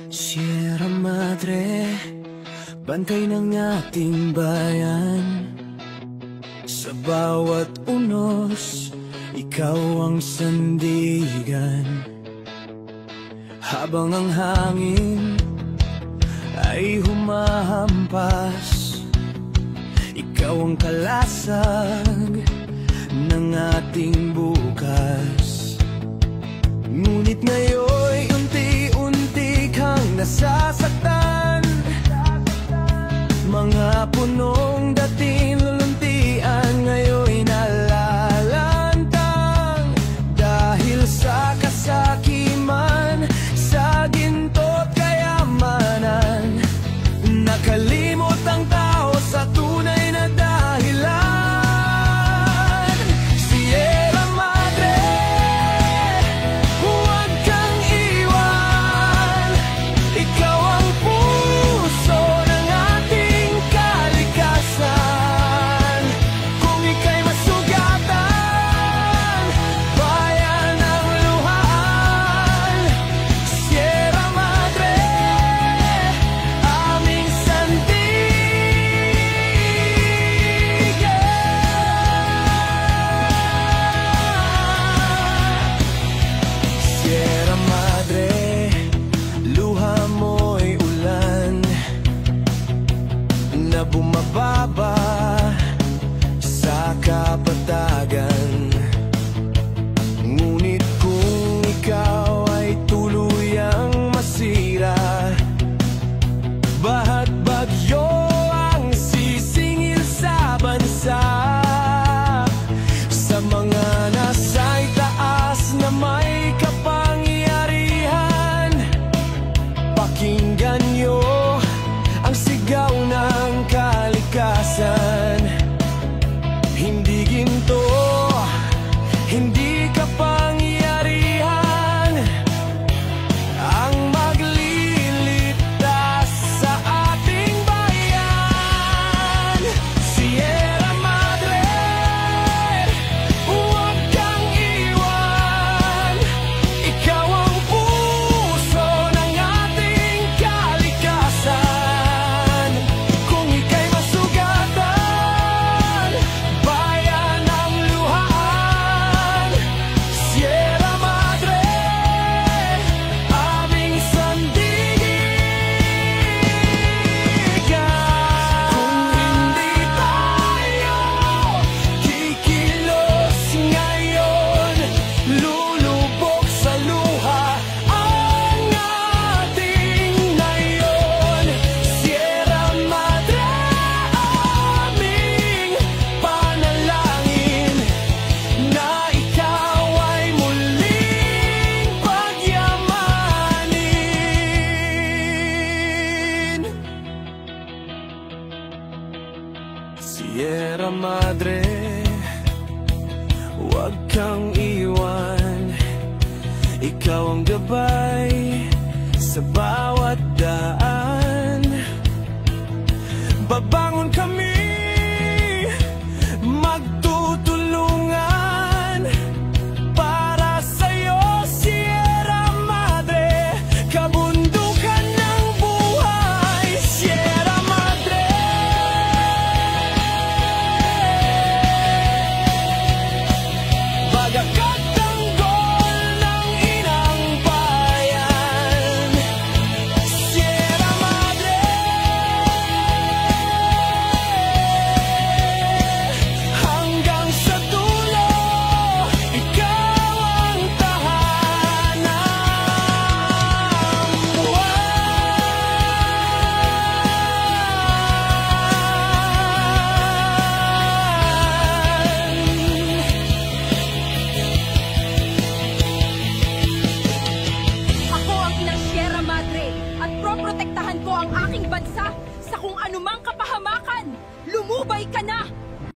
Sierra Madre, bantay ng ating bayan. Sa bawat unos, ikaw ang sandigan. Habang ang hangin ay humahampas, ikaw ang kalasag ng ating bukas. Ngunit ngayon'y unti-unti kang nasasaktan. Mga punong dating luluntian ngayon'y nalalantang. Dahil sa kasakiman, sa ginto't kayamanan, nakalimot ang tao sa tunay na dahilan. Sierra Madre, huwag kang iwan. Ikaw ang puso ng ating kalikasan. Kung ika'y masugatan, bayan ng luhaan. Sierra Madre, aming sandigan. Sierra Madre, luha mo'y ulan na bumababa sa kapatagan. Ngunit kung ikaw ay tuluyang masira, baha't bagyo ang sisingil sa bansa. Sa mga nasa itaas na may kapangyarihan, pakinggan niyo ang sigaw ng kalikasan. Hindi ginto, hindi kapangyarihan ang magliligtas sa ating bayan. Sierra Madre, huwag kang iwan. Ikaw ang puso ng ating kalikasan. Kung ika'y masugatan, bayan ng luhaan. Sierra Madre, aming sandigan. Kung hindi tayo kikilos ngayon, lulubog sa luha ang ating nayon. Sierra Madre, aming panalangin na ikaw ay muling pagyamanin. Sierra Madre, huwag kang iwan. Ikaw ang gabay sa bawat